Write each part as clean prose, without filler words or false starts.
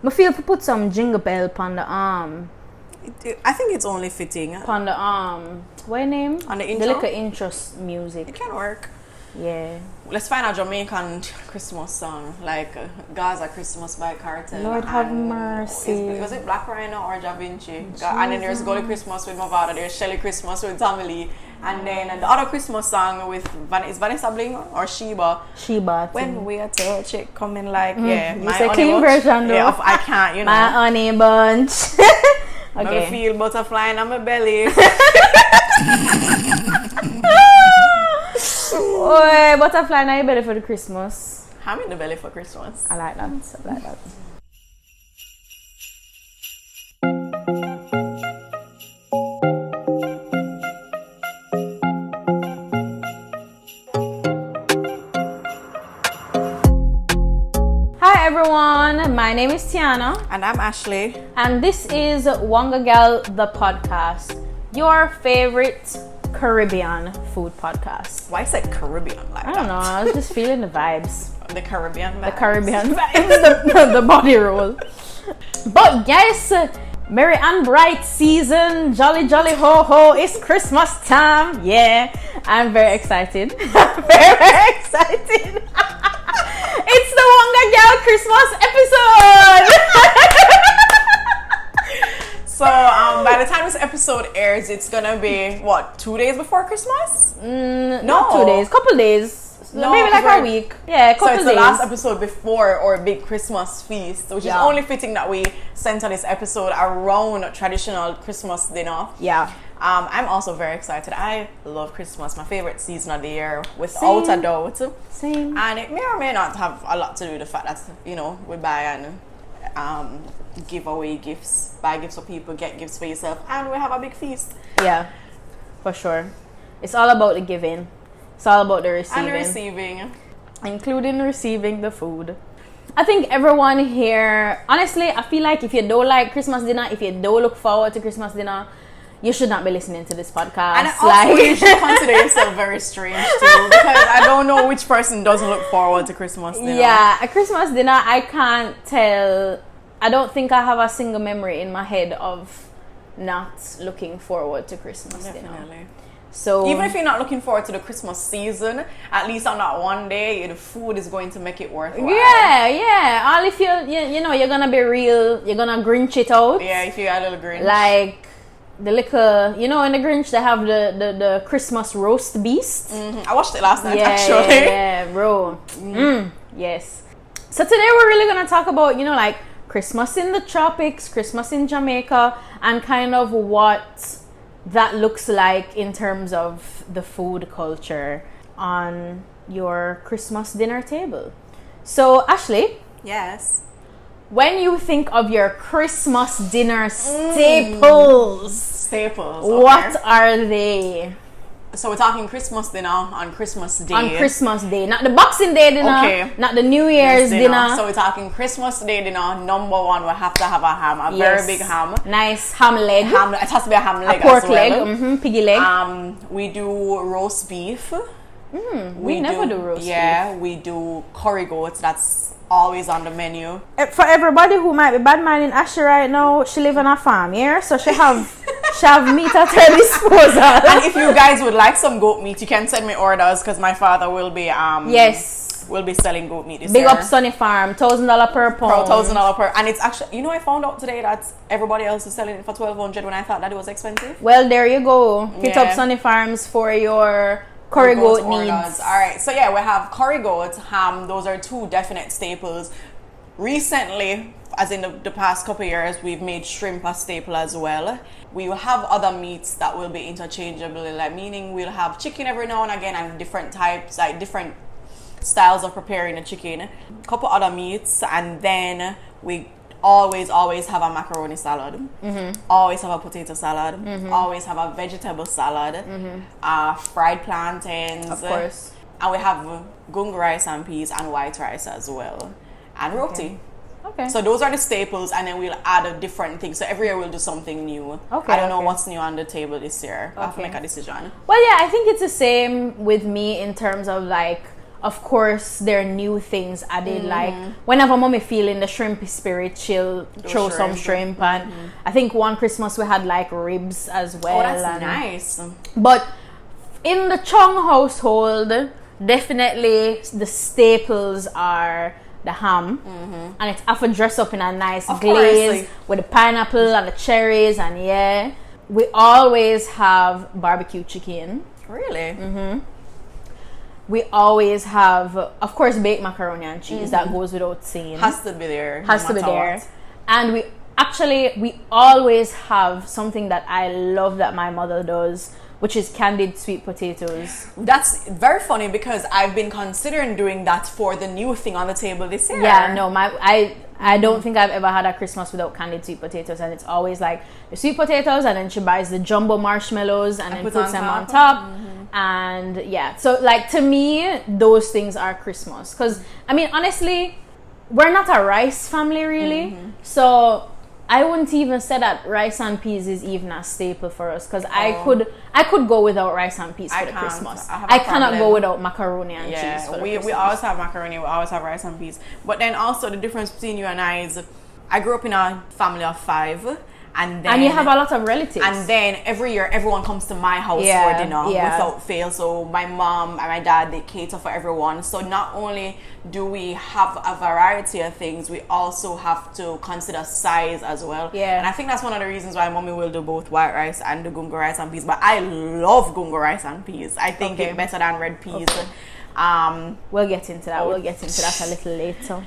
I feel to put some jingle bell on the arm. I think it's only fitting. On the arm. What your name? On the intro? The little intro music. It can work. Yeah. Let's find a Jamaican Christmas song, like Gaza Christmas by Cartel. Lord have mercy. Was it Black Rhino or Da Vinci? And then there's Golly Christmas with Mavada, there's Shelly Christmas with Tommy Lee. And then the other Christmas song with is Vanessa Bling or Sheba? Sheba. When we are touch it coming like, yeah. You say clean version though. Yeah, I can't, you know. My honey bunch. Okay. I feel butterfly in my belly. Oh, butterfly in your belly for the Christmas. I'm in the belly for Christmas. I like that. I like that. Hi everyone, my name is Tiana. And I'm Ashley. And this is WongaGyal, the podcast. Your favorite Caribbean food podcast. Why is it Caribbean like that? I don't know, I was just feeling the vibes. The Caribbean vibes. The Caribbean vibes, the body roll. But yes, merry and bright season, jolly jolly ho ho, it's Christmas time. Yeah, I'm very excited. Very excited. It's the WongaGyal Christmas episode. So by the time this episode airs, it's gonna be what, 2 days before Christmas? Not 2 days, couple days. No, maybe like a week. Yeah, couple days. So it's the last episode before our big Christmas feast, which is only fitting that we center this episode around traditional Christmas dinner. Yeah. I'm also very excited. I love Christmas, my favorite season of the year, without a doubt. Same. And it may or may not have a lot to do with the fact that, you know, we buy and give away gifts, buy gifts for people, get gifts for yourself, and we have a big feast. Yeah, for sure. It's all about the giving. It's all about the receiving. And receiving. Including receiving the food. I think everyone here, honestly, I feel like if you don't like Christmas dinner, if you don't look forward to Christmas dinner, you should not be listening to this podcast. And also, you should consider yourself very strange too, because I don't know which person doesn't look forward to Christmas dinner. Yeah, a Christmas dinner, I can't tell. I don't think I have a single memory in my head of not looking forward to Christmas dinner. So even if you're not looking forward to the Christmas season, at least on that one day, the food is going to make it worthwhile. Yeah. All if you know, you're gonna be real, you're gonna Grinch it out. Yeah, if you're a little Grinch. Like the little, you know, in the Grinch they have the Christmas roast beast. I watched it last night actually. Yeah, bro. Yes. So today we're really gonna talk about, you know, like Christmas in the tropics, Christmas in Jamaica, and kind of what that looks like in terms of the food culture on your Christmas dinner table. So Ashley, yes, when you think of your Christmas dinner staples, okay, what are they? So we're talking Christmas dinner on Christmas Day. On Christmas Day, not the Boxing Day dinner, not the New Year's dinner. So we're talking Christmas Day dinner. Number one, we have to have a ham, a very big ham. Nice ham leg. It has to be a ham leg, a pork as well. leg, piggy leg. We do roast beef. We never do roast beef. Yeah, we do curry goats. That's always on the menu. For everybody who might be bad minding Ashley right now, she live on a farm, yeah? So she have meat at her disposal. And if you guys would like some goat meat, you can send me orders because my father will be will be selling goat meat this year. Big up Sonny Farms, $1,000 per pound. $1,000 per, and it's actually, you know, I found out today that everybody else is selling it for $1,200 when I thought that it was expensive. Well, there you go. Hit up Sonny Farms for your curry goat needs. All right, so yeah, we have curry goat, ham. Those are two definite staples. Recently, as in the past couple of years, we've made shrimp a staple as well. We will have other meats that will be interchangeable, like meaning we'll have chicken every now and again, and different types, like different styles of preparing the chicken. A couple other meats, and then we always have a macaroni salad. Always have a potato salad. Always have a vegetable salad. Fried plantains, of course, and we have gunga rice and peas and white rice as well, and roti. Okay. So those are the staples, and then we'll add a different thing. So every year we'll do something new. Okay. I don't know what's new on the table this year. I have to make a decision. Well, yeah, I think it's the same with me in terms of like, of course, there are new things added. Like whenever mommy feeling the shrimpy spirit, she'll throw some shrimp. And I think one Christmas we had like ribs as well. Oh, that's nice. But in the Chung household, definitely the staples are the ham, and it's have to dress up in a nice glaze with the pineapple and the cherries, and we always have barbecue chicken. Really? We always have, of course, baked macaroni and cheese. That goes without saying. Has to be there. Has to be there. And we always have something that I love that my mother does, which is candied sweet potatoes. That's very funny because I've been considering doing that for the new thing on the table this year. Yeah, no, I don't think I've ever had a Christmas without candied sweet potatoes, and it's always like the sweet potatoes, and then she buys the jumbo marshmallows and then puts them on top. And so like to me, those things are Christmas. Because I mean, honestly, we're not a rice family really, so I wouldn't even say that rice and peas is even a staple for us, because I could go without rice and peas for the Christmas. I cannot go without macaroni and cheese for the Christmas. We always have macaroni, we always have rice and peas. But then also the difference between you and I is I grew up in a family of 5. And you have a lot of relatives. And then every year, everyone comes to my house for dinner without fail. So my mom and my dad, they cater for everyone. So not only do we have a variety of things, we also have to consider size as well. Yeah. And I think that's one of the reasons why mommy will do both white rice and the gungo rice and peas. But I love gungo rice and peas. I think it's better than red peas. We'll get into that. We'll get into that a little later.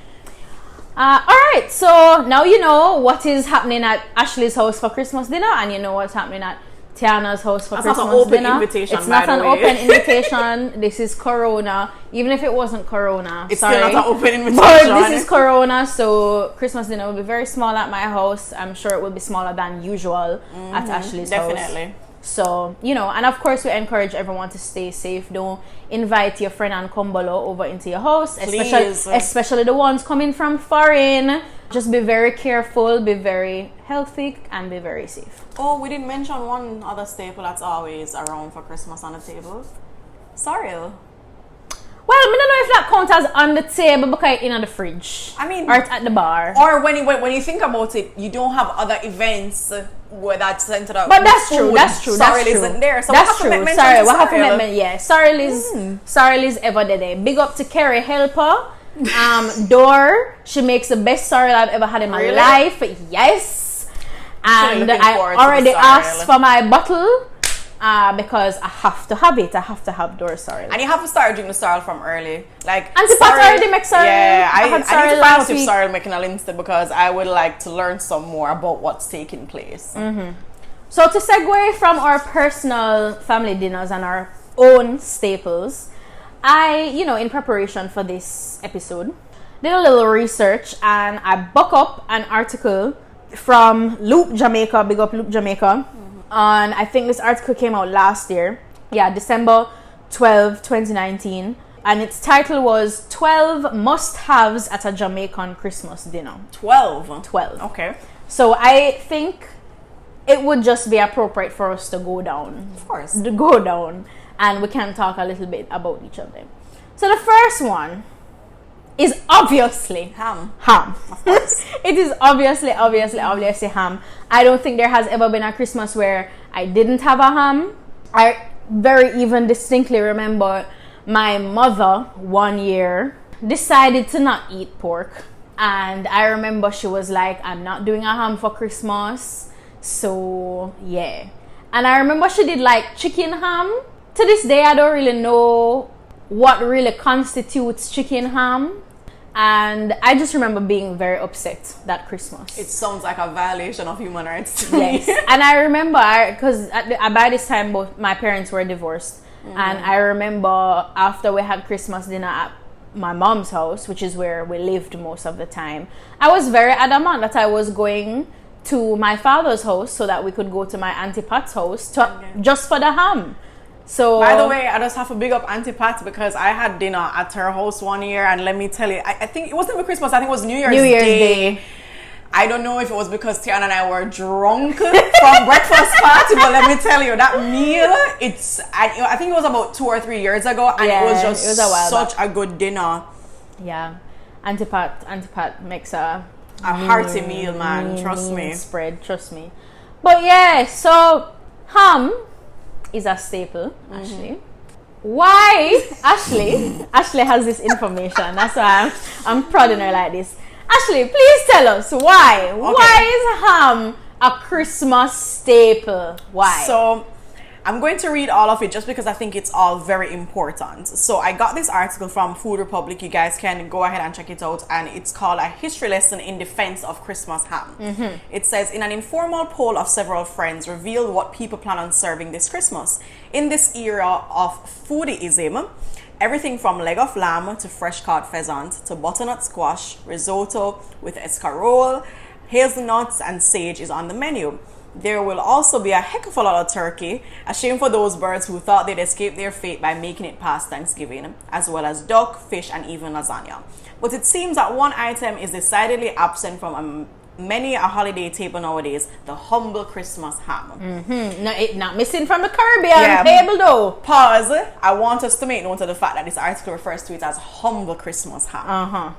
Alright, so now you know what is happening at Ashley's house for Christmas dinner, and you know what's happening at Tiana's house for Christmas dinner. Not an open invitation, it's not an open invitation. This is Corona. Even if it wasn't Corona, it's sorry, still not an open invitation. But this is Corona, so Christmas dinner will be very small at my house. I'm sure it will be smaller than usual at Ashley's house. Definitely. So, you know, and of course we encourage everyone to stay safe. Don't invite your friend and kumbolo over into your house, especially the ones coming from foreign. Just be very careful, be very healthy, and be very safe. Oh, we didn't mention one other staple that's always around for Christmas on the table. Sorrel. Well, I don't know if that counts as on the table because it's in the fridge. I mean, or it's at the bar. Or when you think about it, you don't have other events where that's centered up. But that's true. That's true. Sorrel isn't there. So that's true. Sorry, what happened? Yeah, Sorrel is ever there. Big up to Carrie Helper. Dor, she makes the best sorrel I've ever had in my life. Yes, and I already asked for my bottle. Because I have to have it. I have to have Dor sorrel. And you have to start doing the sorrel from early. Like Auntie Pat already makes sorrel. Yeah, I need to find out if week. sorrel making a Insta, because I would like to learn some more about what's taking place. So to segue from our personal family dinners and our own staples, in preparation for this episode, did a little research and I buck up an article from Loop Jamaica, big up Loop Jamaica. And I think this article came out last year. Yeah, December 12, 2019. And its title was 12 Must-Haves at a Jamaican Christmas Dinner. 12? 12. Okay. So I think it would just be appropriate for us to go down. Of course. To go down. And we can talk a little bit about each of them. So the first one is obviously ham. Of course. It is obviously ham. I don't think there has ever been a Christmas where I didn't have a ham. I very even distinctly remember my mother one year decided to not eat pork. And I remember she was like, I'm not doing a ham for Christmas. So, yeah. And I remember she did like chicken ham. To this day, I don't really know what really constitutes chicken ham. And I just remember being very upset that Christmas. It sounds like a violation of human rights to me. Yes. And I remember, because by this time both my parents were divorced. And I remember after we had Christmas dinner at my mom's house, which is where we lived most of the time, I was very adamant that I was going to my father's house so that we could go to my Auntie Pat's house just for the ham. So, by the way, I just have to big up Auntie Pat, because I had dinner at her house one year, and let me tell you, I think it wasn't even Christmas, I think it was New Year's Day. I don't know if it was because Tiana and I were drunk from breakfast party, but let me tell you, that meal, I think it was about 2 or 3 years ago, and it was just such a good dinner. Yeah. Auntie Pat makes a hearty meal, man. Trust me. Spread, trust me. But yeah, so ham is a staple, Ashley. Why? Ashley has this information. That's why I'm prodding her like this. Ashley, please tell us why. Okay. Why is ham a Christmas staple? Why? So I'm going to read all of it just because I think it's all very important. So I got this article from Food Republic. You guys can go ahead and check it out, and it's called A History Lesson in Defense of Christmas Ham. It says, in an informal poll of several friends revealed what people plan on serving this Christmas. In this era of foodieism, everything from leg of lamb to fresh caught pheasant to butternut squash, risotto with escarole, hazelnuts and sage is on the menu. There will also be a heck of a lot of turkey, a shame for those birds who thought they'd escape their fate by making it past Thanksgiving, as well as duck, fish and even lasagna. But it seems that one item is decidedly absent from many a holiday table nowadays: the humble Christmas ham. No, it's not missing from the Caribbean table though. Pause. I want us to make note of the fact that this article refers to it as humble Christmas ham.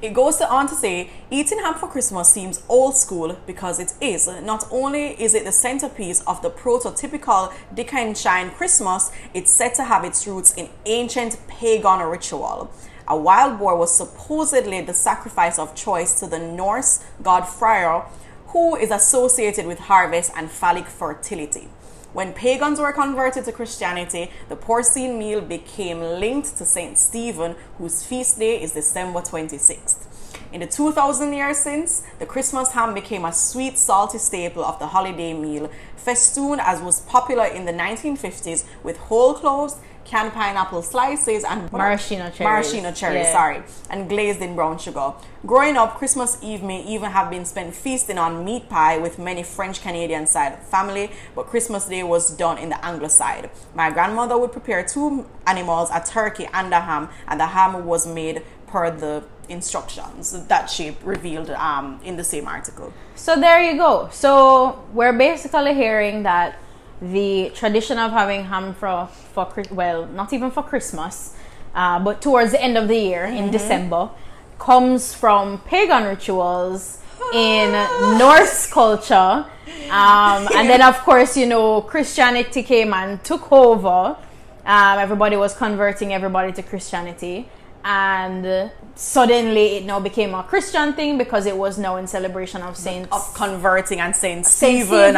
It goes on to say, eating ham for Christmas seems old school because it is. Not only is it the centerpiece of the prototypical Dick and Shine Christmas, it's said to have its roots in ancient pagan ritual. A wild boar was supposedly the sacrifice of choice to the Norse god Freyr, who is associated with harvest and phallic fertility. When pagans were converted to Christianity, the porcine meal became linked to Saint Stephen, whose feast day is December 26th. In the 2,000 years since, the Christmas ham became a sweet, salty staple of the holiday meal, festooned as was popular in the 1950s with whole cloves, canned pineapple slices and maraschino cherries, and glazed in brown sugar. Growing up, Christmas Eve may even have been spent feasting on meat pie with many French Canadian side of the family, but Christmas Day was done in the Anglo side. My grandmother would prepare 2 animals, a turkey and a ham, and the ham was made per the instructions that she revealed in the same article. So there you go. So we're basically hearing that the tradition of having ham for well, not even for Christmas, but towards the end of the year in December, comes from pagan rituals in Norse culture, and then of course, you know, Christianity came and took over. Everybody was converting everybody to Christianity, and suddenly it now became a Christian thing because it was now in celebration of saints, of converting and Saint Stephen.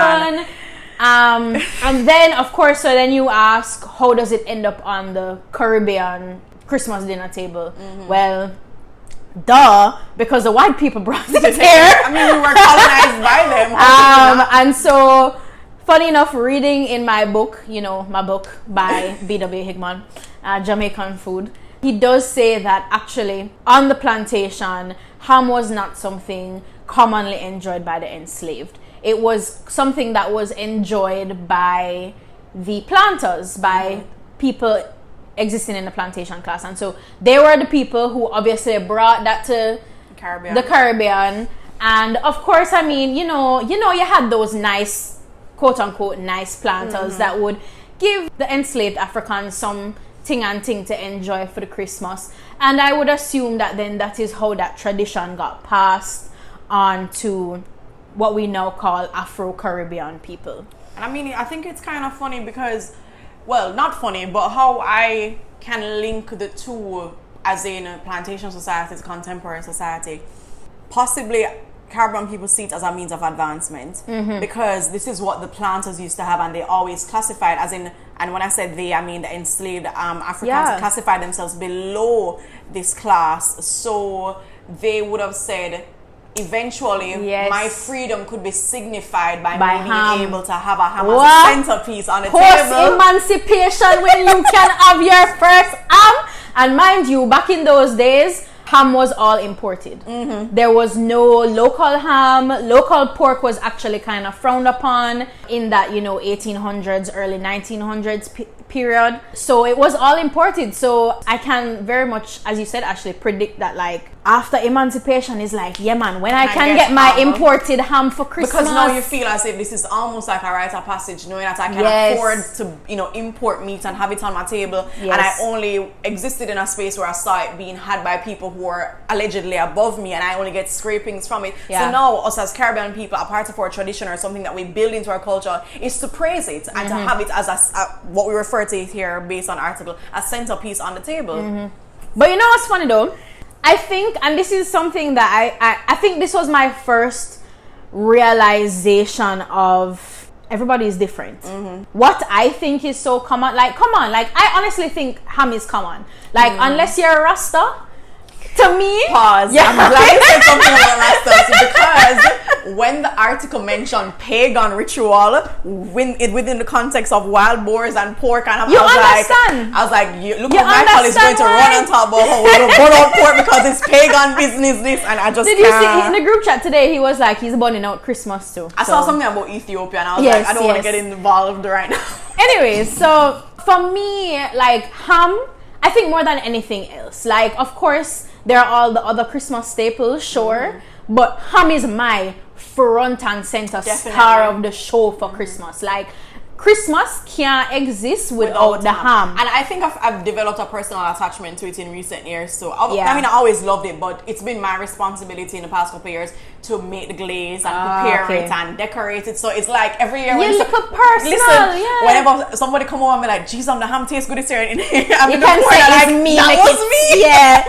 And then of course, so then you ask, how does it end up on the Caribbean Christmas dinner table? Well, duh, because the white people brought it here. I mean, we were colonized by them. And so, funny enough, reading in my book, you know, my book by B.W. Hickman, Jamaican Food, he does say that actually on the plantation, ham was not something commonly enjoyed by the enslaved. It was something that was enjoyed by the planters, by people existing in the plantation class. And so they were the people who obviously brought that to the Caribbean. And of course, I mean, you know, you had those nice, quote unquote, nice planters that would give the enslaved Africans some thing to enjoy for the Christmas. And I would assume that then that is how that tradition got passed on to what we now call Afro-Caribbean people. And I mean, I think it's kind of funny because, well, not funny, but how I can link the two as in a plantation society to contemporary society. Possibly Caribbean people see it as a means of advancement because this is what the planters used to have, and they always classified as in, and when I said they, I mean the enslaved Africans classified themselves below this class. So they would have said, eventually, my freedom could be signified by me being able to have a ham as a centerpiece on the table. Post-emancipation when you can have your first ham. And mind you, back in those days, ham was all imported. There was no local ham. Local pork was actually kind of frowned upon in that, 1800s, early 1900s period. So it was all imported. So I can very much, as you said, actually predict that, like, after emancipation is like, yeah man, when I can get my imported ham for Christmas. Because now you feel as if this is almost like a rite of passage, knowing that I can afford to, you know, import meat and have it on my table. And I only existed in a space where I saw it being had by people who are allegedly above me, and I only get scrapings from it. So now us as Caribbean people, a part of our tradition or something that we build into our culture is to praise it and to have it as what we refer to it here based on article, a centerpiece on the table. But you know what's funny though? I think, and this is something that I think this was my first realization of everybody is different. What I think is so common, like, come on, like, I honestly think ham is common. Like, unless you're a Rasta, to me... Pause. Yeah. I'm glad you said something about Rastas, because when the article mentioned pagan ritual within the context of wild boars and pork, and I was like, look how my college is going to run on top of how we're going to burn out pork because it's pagan business, this, and I just Did you see in the group chat today, he was like, he's burning out Christmas too. I saw something about Ethiopia, and I was like, I don't want to get involved right now. Anyways, so for me, like, ham, I think more than anything else, like, of course, there are all the other Christmas staples, sure, but ham is my front and center star of the show for Christmas. Like, Christmas can't exist without the ham. And I think I've developed a personal attachment to it in recent years. So, I mean, I always loved it, but it's been my responsibility in the past couple of years to make the glaze and prepare it and decorate it. So it's like every year when whenever somebody come over and be like, geez, the ham tastes good this year. And I'm you can say like, that was me. Yeah.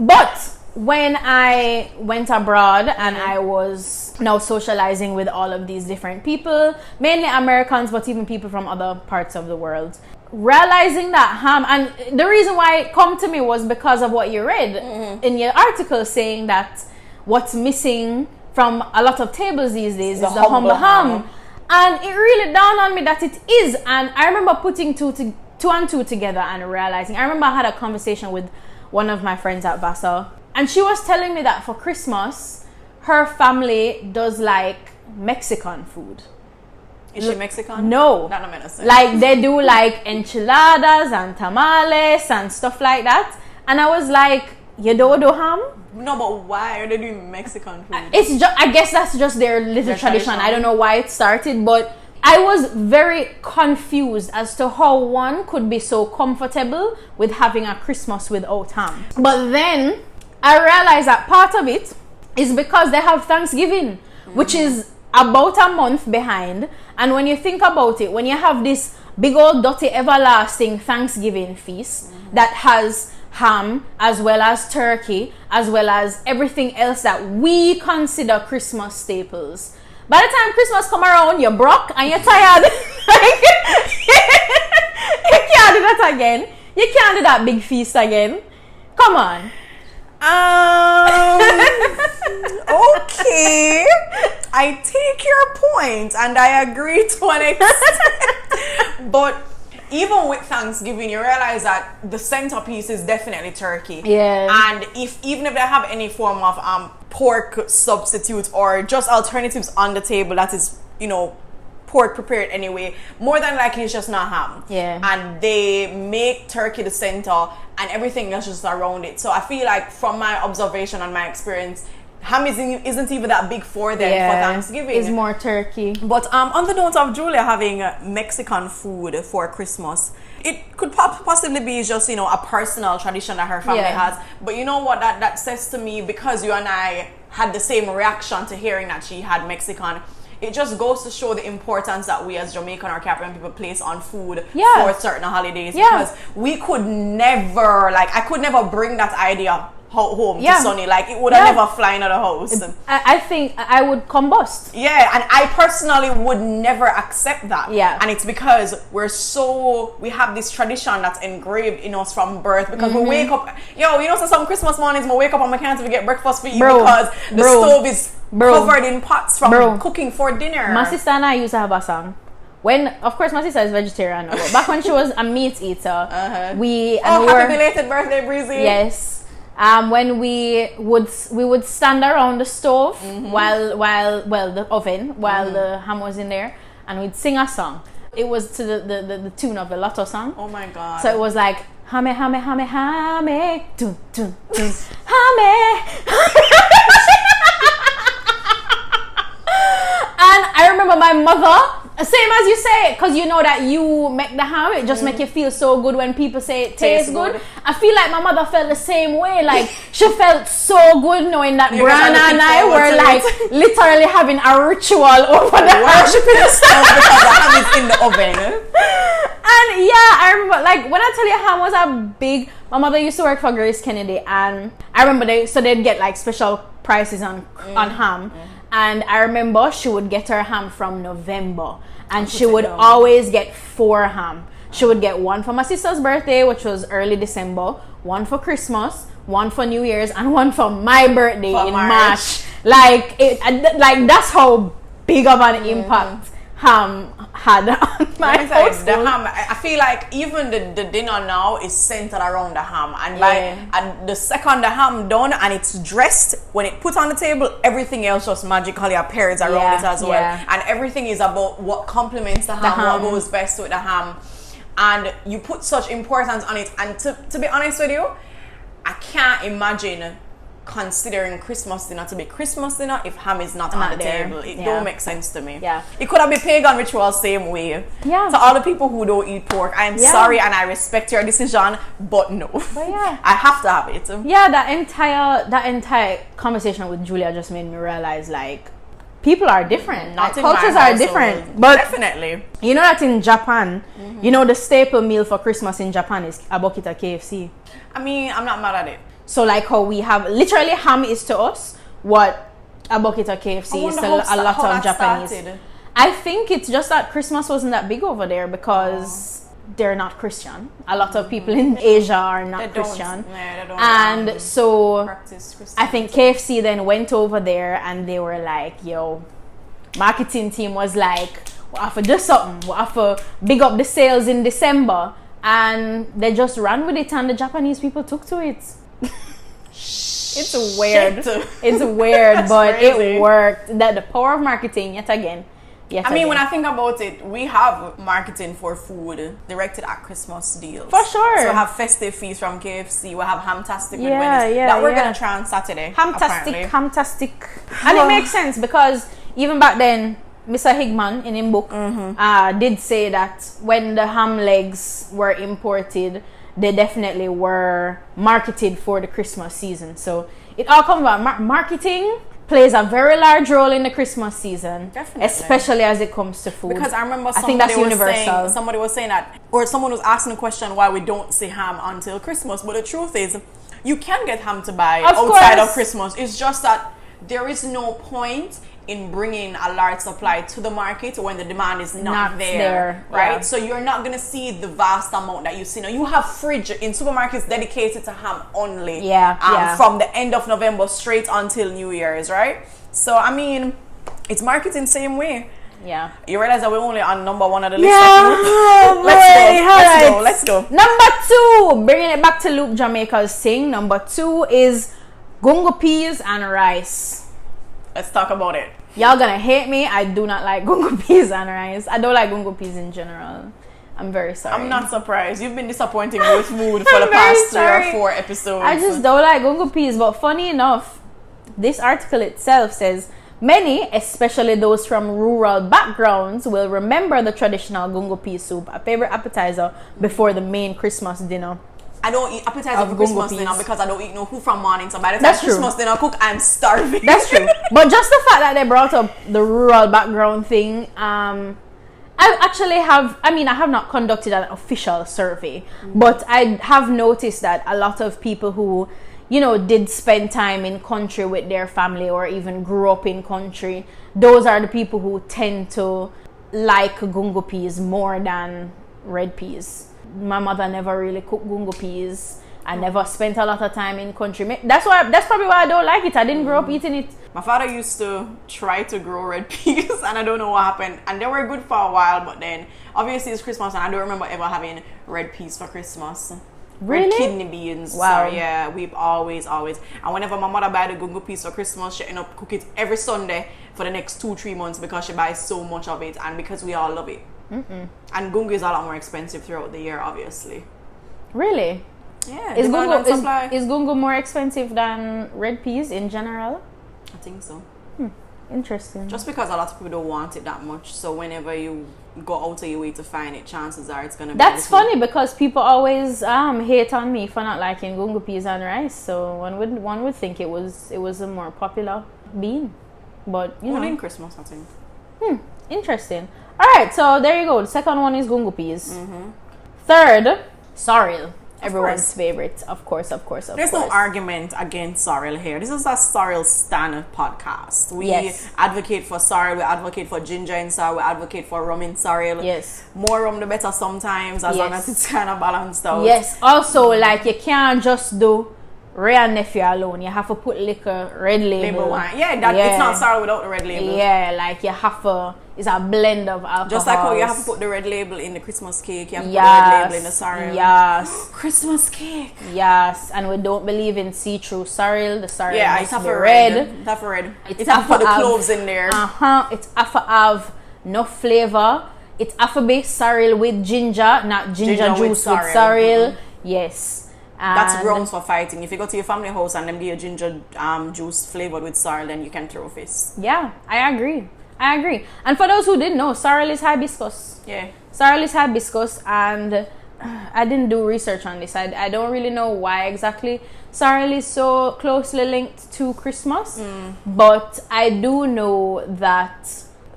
But when I went abroad and I was now socializing with all of these different people, mainly Americans, but even people from other parts of the world, realizing that ham, and the reason why it come to me was because of what you read in your article, saying that what's missing from a lot of tables these days is the humble ham. And it really dawned on me that it is. And I remember putting two and two together and realizing, I remember I had a conversation with one of my friends at Vassar, and she was telling me that for Christmas, her family does like Mexican food. Is she Mexican? No. Not a medicine. Like, they do like enchiladas and tamales and stuff like that. And I was like, you don't do ham? No, but why are they doing Mexican food? It's just, I guess that's just their little tradition. I don't know why it started, but I was very confused as to how one could be so comfortable with having a Christmas without ham. But then I realized that part of it is because they have Thanksgiving, which is about a month behind. And when you think about it, when you have this big old dirty everlasting Thanksgiving feast that has ham as well as turkey as well as everything else that we consider Christmas staples, by the time Christmas come around, you're broke and you're tired. Like, you can't do that again. You can't do that big feast again. Come on. Okay. I take your point and I agree to an extent. But even with Thanksgiving, you realize that the centerpiece is definitely turkey. Yeah. And even if they have any form of pork substitute or just alternatives on the table that is, you know, pork prepared anyway, more than likely it's just not ham. Yeah. And they make turkey the center and everything else just around it. So I feel like from my observation and my experience, ham isn't even that big for them for Thanksgiving. It's more turkey. But on the note of Julia having Mexican food for Christmas, it could possibly be just, you know, a personal tradition that her family has. But you know what that says to me, because you and I had the same reaction to hearing that she had Mexican, it just goes to show the importance that we as Jamaican or Caribbean people place on food for certain holidays. Because we could never, like, I could never bring that idea home to Sonny. Like, it would have never flown out of the house. I think I would combust. Yeah, and I personally would never accept that. Yeah. And it's because we have this tradition that's engraved in us from birth, because we wake up, so some Christmas mornings we wake up and we can't even get breakfast for you because the stove is covered in pots from cooking for dinner. My sister and I used to have a song. When, of course, my sister is vegetarian, but back when she was a meat eater, happy belated birthday, Breezy. Yes. When we would stand around the stove while the oven while the ham was in there, and we'd sing a song. It was to the tune of the Lotto song. Oh my God! So it was like, Hame, hame, hame, hame. Dun, dun, dun. Hame. And I remember my mother, same as you say, because you know that you make the ham, it just make you feel so good when people say it tastes good. I feel like my mother felt the same way. Like, she felt so good knowing that Brianna and I were like literally having a ritual over the worshiping the stuff because the ham is in the oven. And yeah, I remember, like, when I tell you ham was a big, my mother used to work for Grace Kennedy, and I remember they'd get like special prices on ham. And I remember she would get her ham from November, and she would always get 4 ham. She would get one for my sister's birthday, which was early December, one for Christmas, one for New Year's, and one for my birthday in March. Like, that's how big of an impact ham had on my household. The ham, I feel like even the dinner now is centered around the ham, and the second the ham done and it's dressed, when it put on the table, everything else just magically appears around it as well. And everything is about what complements the ham, what goes best with the ham, and you put such importance on it. And to be honest with you, I can't imagine considering Christmas dinner to be Christmas dinner if ham is not on the table. It don't make sense to me. It could have been pagan ritual same way. To all the people who don't eat pork, I am sorry and I respect your decision, but no. But I have to have it. That entire conversation with Julia just made me realize, like, people are different. Cultures are different. But definitely. You know that in Japan, you know the staple meal for Christmas in Japan is a bucket of KFC. I mean, I'm not mad at it. So like how we have, literally ham is to us what a bucket of KFC is to a lot of Japanese. Started. I think it's just that Christmas wasn't that big over there because they're not Christian. A lot of people in Asia are not Christian. They don't and so I think KFC then went over there and they were like, yo, marketing team was like, we'll have to do something. We'll have to big up the sales in December. And they just ran with it and the Japanese people took to it. It's weird. It's weird, but crazy. It worked. That the power of marketing, yet again. I mean, when I think about it, we have marketing for food directed at Christmas deals. For sure. So we have festive feasts from KFC. We have Hamtastic with Wendy's. That we're going to try on Saturday. Hamtastic. And it makes sense because even back then, Mr. Higman in his book did say that when the ham legs were imported, they definitely were marketed for the Christmas season. So it all comes about marketing plays a very large role in the Christmas season, definitely, especially as it comes to food. Because I remember somebody was saying that, or someone was asking the question why we don't see ham until Christmas. But the truth is, you can get ham to buy outside of Christmas. It's just that there is no point in bringing a large supply to the market when the demand is not there, right? Yeah. So you're not going to see the vast amount that you see now. You have fridge in supermarkets dedicated to ham only from the end of November straight until New Year's, right? So, I mean, it's marketing same way. Yeah. You realize that we're only on number 1 of the list. Let's go. Number 2, bringing it back to Loop Jamaica's thing. Number 2 is gungo peas and rice. Let's talk about it. Y'all gonna hate me. I do not like gungo peas and rice. I don't like gungo peas in general. I'm very sorry. I'm not surprised. You've been disappointing me with food for the past 3 or 4 episodes. I just don't like gungo peas. But funny enough, this article itself says, many, especially those from rural backgrounds, will remember the traditional gungo pea soup, a favorite appetizer before the main Christmas dinner. I don't eat appetizer for Christmas dinner because I don't eat no food from morning. So by the time Christmas dinner cook, I'm starving. That's true. But just the fact that they brought up the rural background thing, I have not conducted an official survey, but I have noticed that a lot of people who, you know, did spend time in country with their family or even grew up in country, those are the people who tend to like gungo peas more than red peas. My mother never really cooked gungo peas. I never spent a lot of time in country. That's probably why I don't like it. I didn't grow up eating it. My father used to try to grow red peas and I don't know what happened. And they were good for a while, but then obviously it's Christmas and I don't remember ever having red peas for Christmas. Really? Red kidney beans. Wow. So yeah, we've always. And whenever my mother buy the gungo peas for Christmas, she end up cook it every Sunday for the next 2-3 months because she buys so much of it and because we all love it. And gungo is a lot more expensive throughout the year, obviously. Really? Yeah. Is demand and supply. gungo more expensive than red peas in general? I think so. Interesting. Just because a lot of people don't want it that much, so whenever you go out of your way to find it, chances are it's gonna be. That's funny because people always hate on me for not liking gungo peas and rice. So one would think it was a more popular bean, but you only know. in Christmas, I think. Interesting. All right, so there you go. The second one is gungo peas. Third, sorrel. Everyone's favorite, of course. There's no argument against sorrel here. This is a sorrel stand podcast. We advocate for sorrel, we advocate for ginger in sorrel, we advocate for rum in sorrel. Yes. More rum the better sometimes, as long as it's kind of balanced out. Yes. Also, like you can't just do Ray and Nephew alone. You have to put liquor, red label. Wine. It's not sorrel without the red label. Yeah, like you have to. It's a blend of alcohol. Just like how you have to put the red label in the Christmas cake, you have to put the red label in the sorrel. Yes. Christmas cake. Yes, and we don't believe in see-through sorrel. The sorrel it's must be red. red. It's half red. It's It's have to put the cloves in there. It's have to have no flavor. It's have to be sorrel with ginger, not ginger juice with sorrel. Yes. And that's grounds for fighting. If you go to your family house and them give you ginger juice flavored with sorrel, then you can throw fists. Yeah, I agree. And for those who didn't know, sorrel is hibiscus. Yeah. Sorrel is hibiscus, and I didn't do research on this. I don't really know why exactly sorrel is so closely linked to Christmas. But I do know that,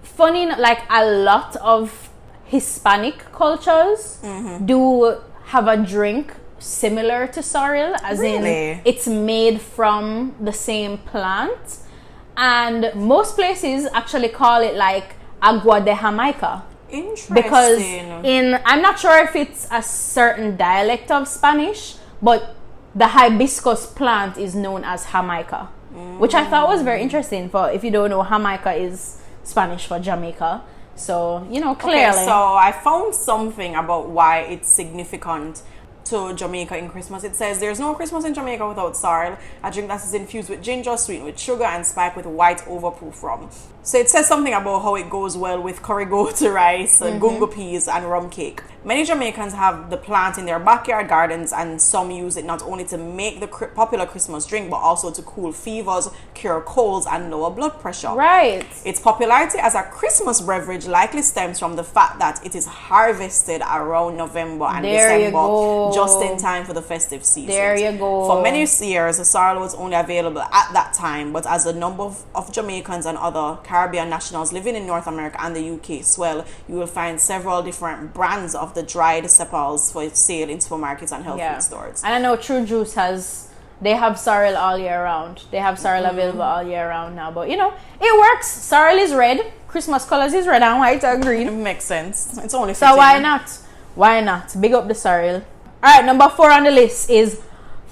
funny, like a lot of Hispanic cultures do have a drink similar to sorrel, as in it's made from the same plant, and most places actually call it like agua de Jamaica. Interesting. Because I'm not sure if it's a certain dialect of Spanish, but the hibiscus plant is known as Jamaica, which I thought was very interesting. For if you don't know, Jamaica is Spanish for Jamaica. So clearly. Okay, so I found something about why it's significant to Jamaica in Christmas. It says there's no Christmas in Jamaica without sorrel, a drink that is infused with ginger, sweetened with sugar, and spiked with white overproof rum. So it says something about how it goes well with curry goat rice, gungo peas, and rum cake. Many Jamaicans have the plant in their backyard gardens, and some use it not only to make the popular Christmas drink, but also to cool fevers, cure colds, and lower blood pressure. Right. Its popularity as a Christmas beverage likely stems from the fact that it is harvested around November and December, just in time for the festive season. There you go. For many years, the sorrel was only available at that time, but as the number of Jamaicans and other Caribbean nationals living in North America and the UK swell, you will find several different brands of the dried sepals for sale in supermarkets and health food stores. And I know Tru Juice they have sorrel all year round. They have sorrel available all year round now. But it works. Sorrel is red. Christmas colors is red and white and green. It makes sense. It's only so why not? Why not? Big up the sorrel. Alright, number 4 on the list is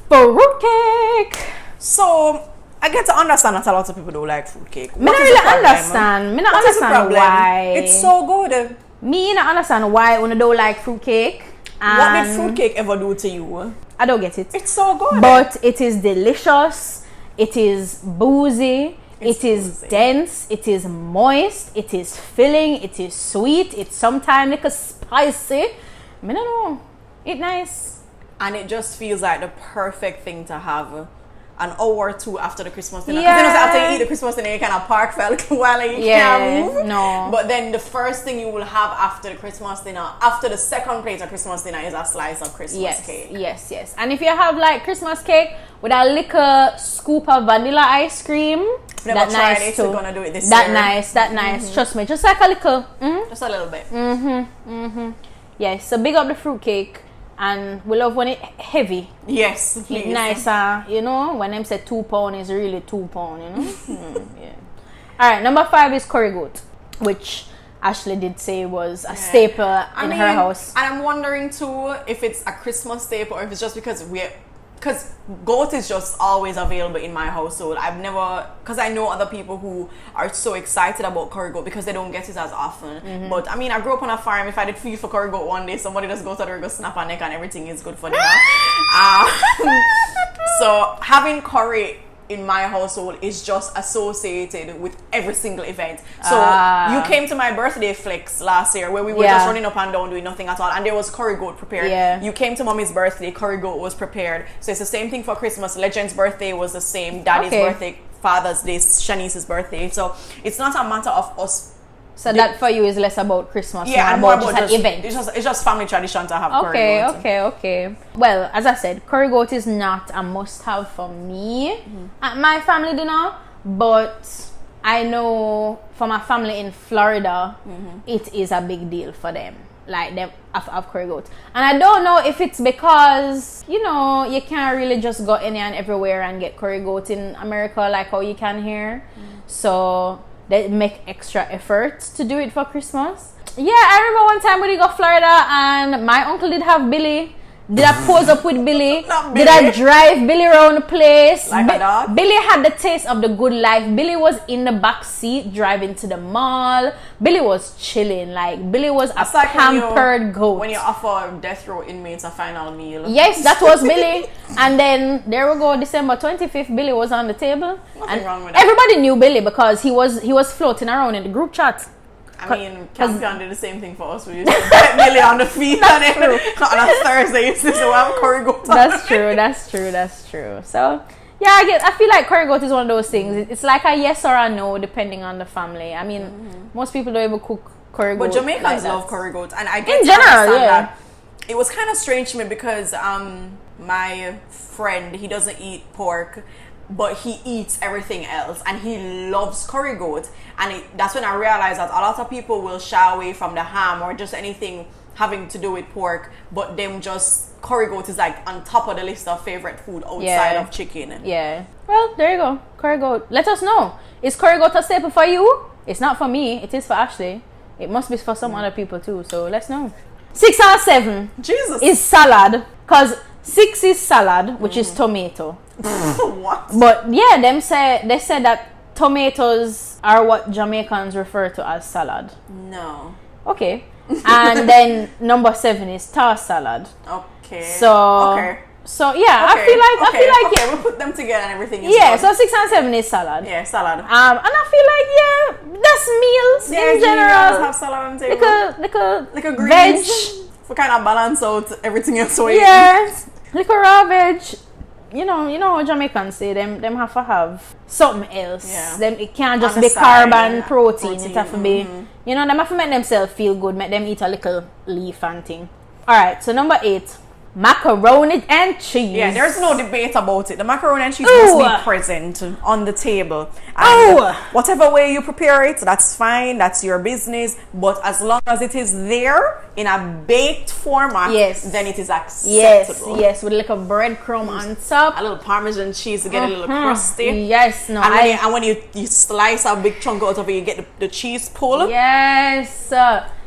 fruitcake. So I get to understand that a lot of people don't like fruitcake. Me not really understand. Me not understand why. It's so good. Me not understand why when I don't like fruitcake. What did fruitcake ever do to you? I don't get it. It's so good. But it is delicious. It is boozy. It is dense. It is moist. It is filling. It is sweet. It's sometimes like a spicy. I don't know. It's nice. And it just feels like the perfect thing to have an hour or two after the Christmas dinner. Because after you eat the Christmas dinner, you kind of park felt while you can't move. No. But then the first thing you will have after the Christmas dinner, after the second plate of Christmas dinner, is a slice of Christmas cake. Yes. And if you have like Christmas cake with a little scoop of vanilla ice cream, that's nice too. We're gonna do it this year. That nice. Trust me, just like a little. Just a little bit. Yes, so big up the fruitcake. And we love when it's heavy. Yes, please. It's nicer, when them say 2 pound is really 2 pound, yeah. Alright, number 5 is curry goat, which Ashley did say was a staple in her house. And I'm wondering too if it's a Christmas staple or if it's just because goat is just always available in my household. Because I know other people who are so excited about curry goat because they don't get it as often. But I mean, I grew up on a farm. If I did feed for curry goat one day, somebody just goes out there, go snap a neck, and everything is good for dinner. So having curry in my household is just associated with every single event. So you came to my birthday flex last year where we were just running up and down doing nothing at all, and there was curry goat prepared. Yeah. You came to mommy's birthday, curry goat was prepared. So it's the same thing for Christmas. Legend's birthday was the same. Daddy's birthday, Father's Day, Shanice's birthday. So it's not a matter of us. So that for you is less about Christmas, and more about just an event. It's just family tradition to have curry goat. Okay. Well, as I said, curry goat is not a must-have for me at my family dinner, but I know for my family in Florida, it is a big deal for them. Like them have curry goat. And I don't know if it's because, you know, you can't really just go any and everywhere and get curry goat in America like how you can here. So they make extra efforts to do it for Christmas. Yeah, I remember one time when we got Florida and my uncle did have Billy. Did I pose up with Billy? Did I drive Billy around the place? Like a dog? Billy had the taste of the good life. Billy was in the back seat driving to the mall. Billy was chilling. Like, Billy was a pampered goat. When you offer death row inmates a final meal. Yes, that was Billy. And then there we go, December 25th, Billy was on the table. Nothing wrong with that. Everybody knew Billy because he was floating around in the group chat. I mean, Campion did the same thing for us. We used to get Billy on the feet and then on a Thursday, used to have curry goat. That's true. So, yeah, I feel like curry goat is one of those things. It's like a yes or a no, depending on the family. I mean, most people don't even cook curry goat. But Jamaicans love curry goat. And I get in general, that. It was kind of strange to me because my friend, he doesn't eat pork, but he eats everything else and he loves curry goat, and that's when I realized that a lot of people will shy away from the ham or just anything having to do with pork, but them just curry goat is like on top of the list of favorite food outside of chicken. Yeah, well, there you go, curry goat. Let us know, is curry goat a staple for you? It's not for me, it is for Ashley. It must be for some other people too, so let's know. 6 or 7 Jesus is salad, because 6 is salad, which is tomato. What? But yeah, they said that tomatoes are what Jamaicans refer to as salad. No. Okay. And then number 7 is tossed salad. Okay. So yeah, I feel like we put them together and everything is good. So 6 and 7 is salad. Yeah, salad. And I feel like that's meals in general. Have salad on the table. Like a greens. veg. We kind of balance out everything else. Yes. Like a raw veg. You know how Jamaicans say them have to have something else. Yeah. It can't just be carb and protein. It have to be, them have to make themselves feel good, make them eat a little leaf and thing. Alright, so number 8, macaroni and cheese. Yeah, there's no debate about it. The macaroni and cheese must be present on the table. And whatever way you prepare it, that's fine. That's your business. But as long as it is there in a baked format, then it is acceptable. Yes, with like a breadcrumb on top. A little Parmesan cheese to get a little crusty. Yes, no. And when you slice a big chunk out of it, you get the cheese pull. Yes.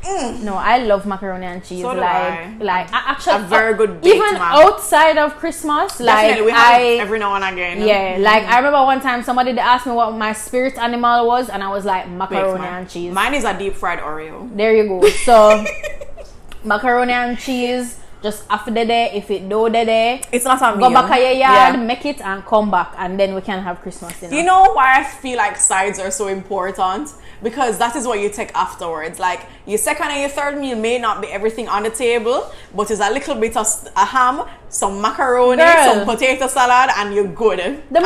No, I love macaroni and cheese. So I actually a very good baked even outside of Christmas. Definitely, we have it every now and again. Yeah, like I remember one time somebody asked me what my spirit animal was, and I was like macaroni and cheese. Mine is a deep fried Oreo. There you go. So macaroni and cheese. Just after the day, if it do the day, it's not a meal. Go back to your yard, make it, and come back, and then we can have Christmas dinner. You know why I feel like sides are so important? Because that is what you take afterwards. Like your second and your third meal may not be everything on the table, but it's a little bit of a ham, some macaroni, some potato salad, and you're good. The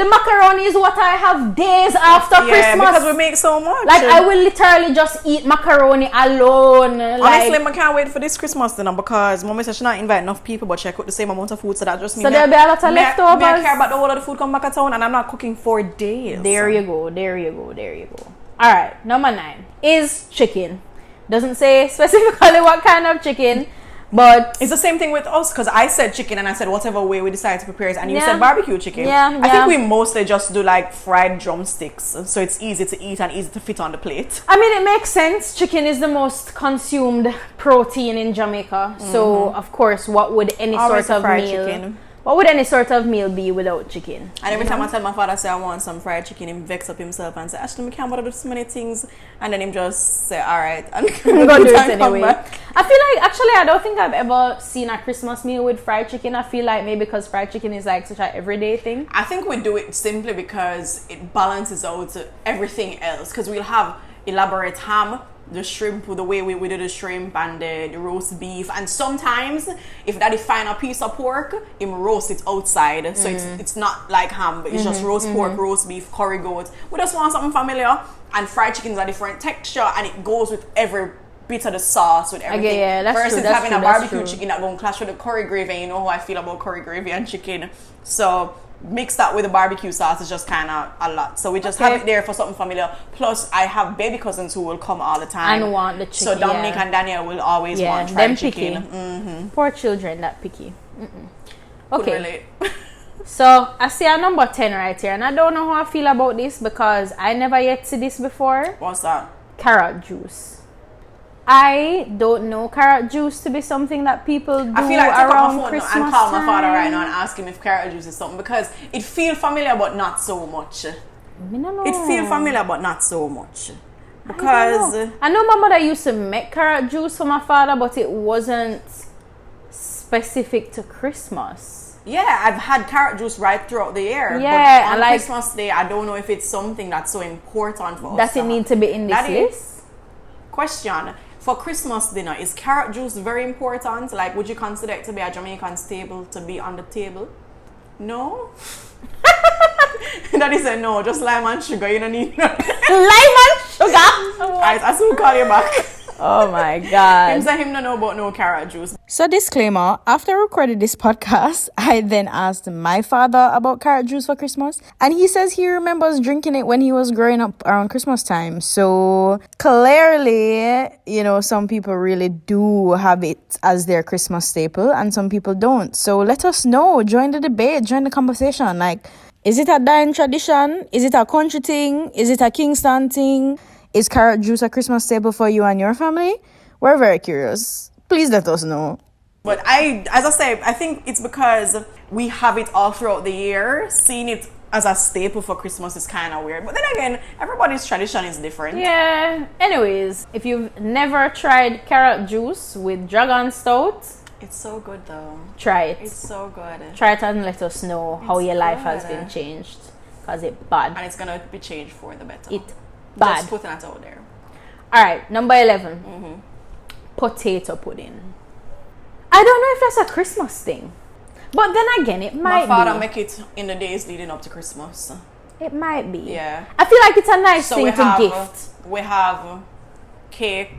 macaroni is what I have days after Christmas. Yeah, because we make so much. Like I will literally just eat macaroni alone. Honestly, I can't wait for this Christmas dinner because Mommy said she not invite enough people, but she cooked the same amount of food, so that just means so there'll be a lot of leftovers. I care about the whole of the food come back at town, and I'm not cooking for days. There you go. All right, number 9 is chicken. Doesn't say specifically what kind of chicken, but it's the same thing with us because I said chicken and I said whatever way we decide to prepare it, and you said barbecue chicken. I think we mostly just do like fried drumsticks, so it's easy to eat and easy to fit on the plate. I mean, it makes sense. Chicken is the most consumed protein in Jamaica, so of course, what would any sort of meal? What would any sort of meal be without chicken? And every time I tell my father, say I want some fried chicken, he vex up himself and say, Ashley, we can't bother do so many things. And then him just say, all right, and go do it anyway. I feel like, actually, I don't think I've ever seen a Christmas meal with fried chicken. I feel like maybe because fried chicken is like such an everyday thing. I think we do it simply because it balances out everything else. Because we'll have elaborate ham, the shrimp, the way we do the shrimp, and the roast beef. And sometimes, if daddy find a piece of pork, him roast it outside. So it's not like ham, but it's just roast pork, roast beef, curry goat. We just want something familiar. And fried chicken's a different texture, and it goes with every bit of the sauce, with everything. Okay, yeah, that's versus true, having a barbecue chicken that going to clash with the curry gravy, and you know how I feel about curry gravy and chicken. So mix that with the barbecue sauce is just kind of a lot. So we just have it there for something familiar. Plus, I have baby cousins who will come all the time and want the chicken. So Dominic and Daniel will always want fried chicken. Poor children, that picky. Okay. Relate. So I see a number 10 right here, and I don't know how I feel about this because I never yet see this before. What's that? Carrot juice. I don't know carrot juice to be something that people do I feel like around take up my phone Christmas and call time. my father right now and ask him if carrot juice is something, because it feels familiar but not so much. I don't know. It feels familiar but not so much. Because I know my mother used to make carrot juice for my father, but it wasn't specific to Christmas. yeah, I've had carrot juice right throughout the year. Yeah, but on like Christmas Day, I don't know if it's something that's so important for us. Does it need to be in this list? Question. For Christmas dinner, is carrot juice very important? Like, would you consider it to be a Jamaican staple to be on the table? No? Daddy said no, just lime and sugar. You don't need Lime and sugar? Alright, I soon call you back. Oh my God. Him say him don't know about no carrot juice. So disclaimer, after I recorded this podcast, I then asked my father about carrot juice for Christmas, and he says he remembers drinking it when he was growing up around Christmas time. So clearly, you know, some people really do have it as their Christmas staple and some people don't. So let us know, join the debate, join the conversation. Like, is it a dying tradition? Is it a country thing? Is it a Kingston thing? Is carrot juice a Christmas staple for you and your family? We're very curious. Please let us know. But as I say, I think it's because we have it all throughout the year. Seeing it as a staple for Christmas is kind of weird. But then again, everybody's tradition is different. Yeah. Anyways, if you've never tried carrot juice with dragon stout, it's so good though. Try it. It's so good. Try it and let us know how your life has been changed. Because it's bad. And it's going to be changed for the better. It's bad. Just putting it out there. Alright, number 11. Potato pudding. I don't know if that's a Christmas thing. But then again, it might be. My father make it in the days leading up to Christmas. It might be. Yeah. I feel like it's a nice thing to gift. We have cake,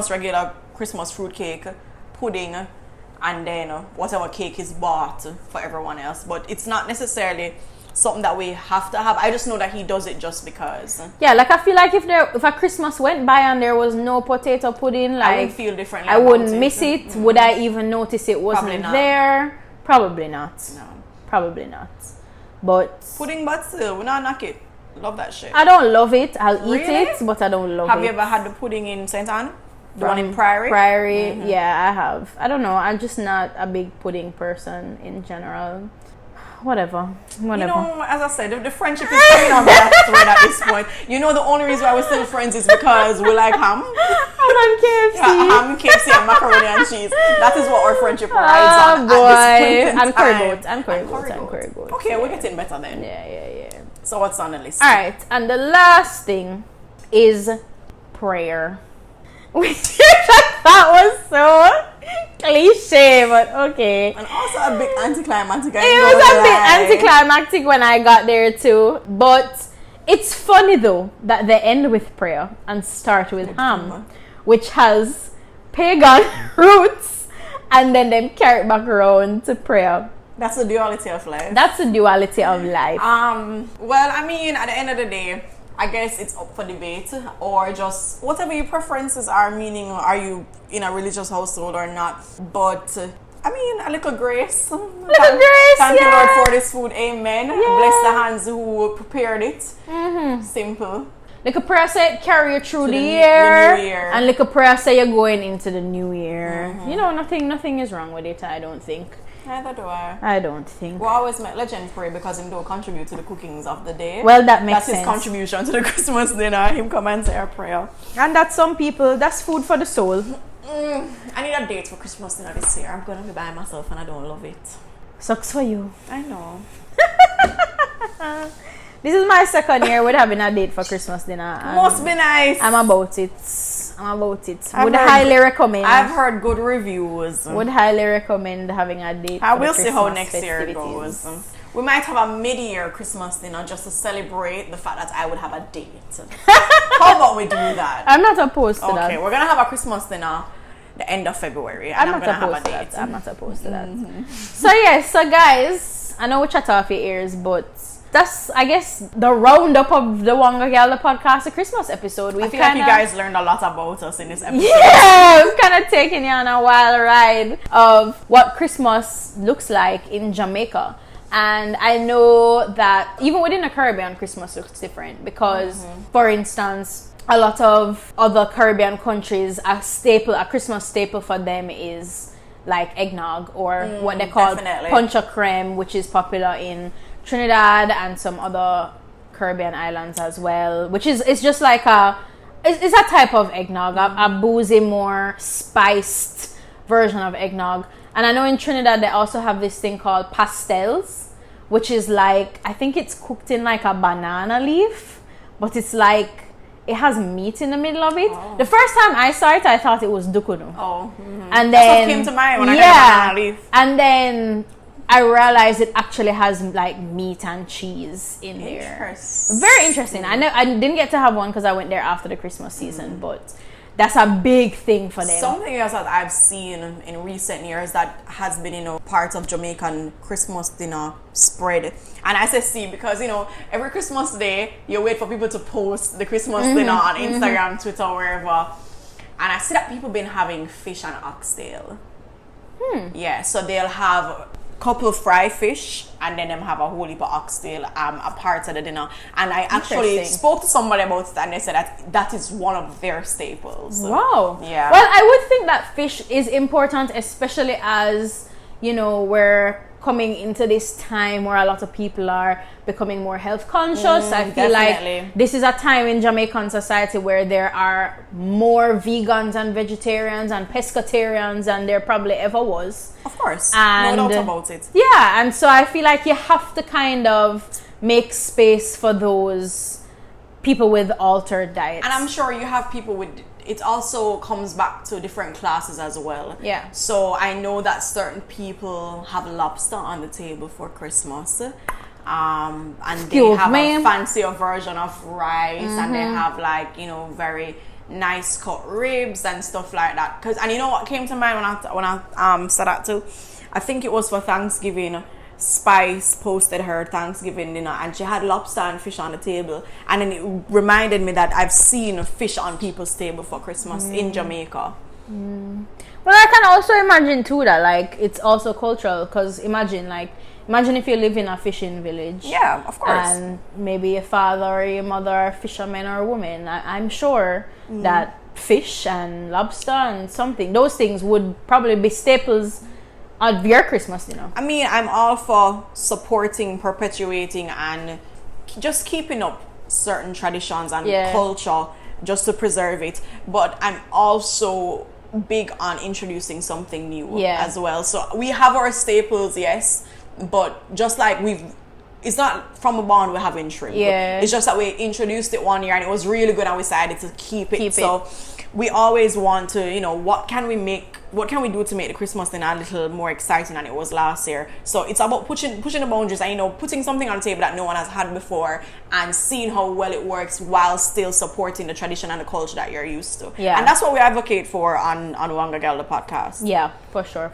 regular Christmas fruit cake, pudding, and then whatever cake is bought for everyone else. But it's not necessarily something that we have to have. I just know that he does it just because. Yeah, like I feel like if a Christmas went by and there was no potato pudding, like I would feel differently. I wouldn't miss it. Would I even notice it wasn't there? Probably not. No. Probably not. But pudding, but still, we not knock it. Love that shit. I don't love it. I'll eat Really? it, but I don't love it. Have you ever had the pudding in St. Anne? The one in Priory? Priory, yeah, I have. I don't know. I'm just not a big pudding person in general. Whatever. You know, as I said, the friendship is coming on that thread at this point. You know, the only reason why we're still friends is because we like ham. And KFC. Yeah, ham, KFC, and macaroni and cheese. That is what our friendship rides on at this point in time. And curry goat. Okay, we're getting better then. Yeah. So what's on the list? Alright, and the last thing is prayer. Which that was so cliche, but okay. And also a bit anticlimactic. It was a bit anticlimactic when I got there too. But it's funny though that they end with prayer and start with ham, which has pagan roots, and then them carry it back around to prayer. That's the duality of life. That's the duality of life. Well, I mean, at the end of the day, I guess it's up for debate, or just whatever your preferences are, meaning are you in a religious household or not. But I mean, a little grace. Thank you, Lord, for this food. Amen. Yeah. Bless the hands who prepared it. Simple. Like a prayer say carry you through the new year, and like a prayer say you're going into the new year. You know, nothing is wrong with it, I don't think. Neither do I. I don't think. We always make Legend pray because him don't contribute to the cookings of the day. Well, that makes sense. That's his contribution to the Christmas dinner. Him come and say a prayer. And that's some people, that's food for the soul. I need a date for Christmas dinner this year. I'm gonna be by myself and I don't love it. Sucks for you. I know. This is my second year with having a date for Christmas dinner. Must be nice. I'm about it. Would highly recommend. I've heard good reviews. Would highly recommend having a date. I will see how next year goes. We might have a mid-year Christmas dinner just to celebrate the fact that I would have a date. How about we do that? I'm not opposed to that. Okay, we're gonna have a Christmas dinner the end of February. And I'm not opposed to that. I'm not opposed to that. So guys, I know we chat off your ears, but that's, I guess, the roundup of the WongaGyal, the podcast, the Christmas episode. I feel like you guys learned a lot about us in this episode. Yeah, we've kind of taken you on a wild ride of what Christmas looks like in Jamaica. And I know that even within the Caribbean, Christmas looks different because, for instance, a lot of other Caribbean countries, a Christmas staple for them is like eggnog or what they call punch or creme, which is popular in Trinidad and some other Caribbean islands as well, which is, it's just like it's a type of eggnog, a boozy, more spiced version of eggnog. And I know in Trinidad they also have this thing called pastels, which is like, I think it's cooked in like a banana leaf, but it's like, it has meat in the middle of it. The first time I saw it, I thought it was dukunu. And then that's what came to mind when I got a banana leaf. And then I realized it actually has like meat and cheese in there. Very interesting. I didn't get to have one because I went there after the Christmas season, but that's a big thing for them. Something else that I've seen in recent years that has been, part of Jamaican Christmas dinner spread. And I say see because, every Christmas day, you wait for people to post the Christmas dinner on Instagram, Twitter, wherever. And I see that people been having fish and oxtail. Yeah, so they'll have couple fry fish and then them have a whole heap of oxtail a part of the dinner. And I actually spoke to somebody about it and they said that is one of their staples. Wow. Yeah. Well, I would think that fish is important, especially as we're coming into this time where a lot of people are becoming more health conscious. I feel like this is a time in Jamaican society where there are more vegans and vegetarians and pescatarians than there probably ever was. Of course. And no doubt about it. Yeah, and so I feel like you have to kind of make space for those people with altered diets. And I'm sure you have people with, it also comes back to different classes as well. Yeah. So I know that certain people have lobster on the table for Christmas. And they have a fancier version of rice and they have very nice cut ribs and stuff like that. And you know what came to mind when I said that too? I think it was for Thanksgiving. Spice posted her Thanksgiving dinner and she had lobster and fish on the table, and then it reminded me that I've seen fish on people's table for Christmas in Jamaica. Well, I can also imagine too that like it's also cultural, because imagine if you live in a fishing village. Yeah, of course. And maybe your father or your mother are fishermen or women. I'm sure that fish and lobster and those things would probably be staples of your Christmas dinner. I mean, I'm all for supporting, perpetuating, and just keeping up certain traditions and culture just to preserve it. But I'm also big on introducing something new as well. So we have our staples, yes, but just like it's not from a bond we're having shrimp. Yeah. It's just that we introduced it one year and it was really good and we decided to keep it. So we always want to, what can we do to make the Christmas dinner a little more exciting than it was last year? So it's about pushing the boundaries and, putting something on the table that no one has had before and seeing how well it works while still supporting the tradition and the culture that you're used to. Yeah. And that's what we advocate for on WongaGyal, the podcast. Yeah, for sure.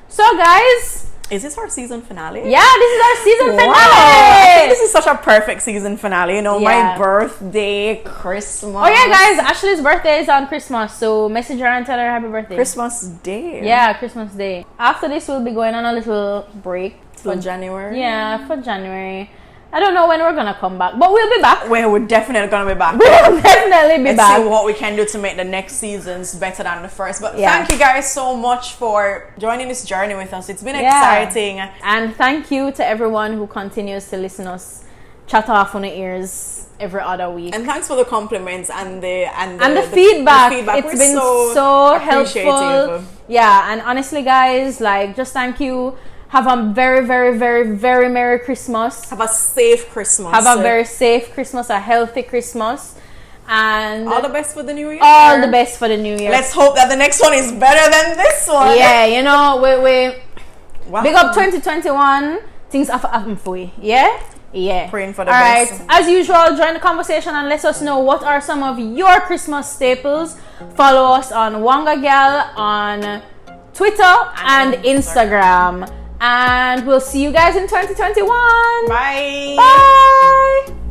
So guys, is this our season finale? Yeah, this is our season finale. I think this is such a perfect season finale. My birthday, Christmas. Oh yeah, guys, Ashley's birthday is on Christmas, so message her and tell her happy birthday. Christmas Day. Yeah, Christmas Day. After this, we'll be going on a little break for January. Yeah, for January. I don't know when we're gonna come back, but we'll be back. We're definitely gonna be back. We'll definitely be Let's back. see what we can do to make the next seasons better than the first. But Yeah. thank you guys so much for joining this journey with us. It's been exciting. And thank you to everyone who continues to listen us chat off on the ears every other week. And thanks for the compliments and the feedback. The It's been so helpful. appreciative. Yeah, and honestly, guys, like, just thank you. Have a very, very, very, very Merry Christmas. Have a safe Christmas. Have a very safe Christmas, a healthy Christmas. And all the best for the new year. all the best for the new year. Let's hope that the next one is better than this one. Yeah, you know, we Wow. big up 2021. Things have happened for you. Yeah? Yeah. Praying for the All best. right. As usual, join the conversation and let us know what are some of your Christmas staples. Follow us on WongaGyal on Twitter and Instagram. And we'll see you guys in 2021. Bye. Bye.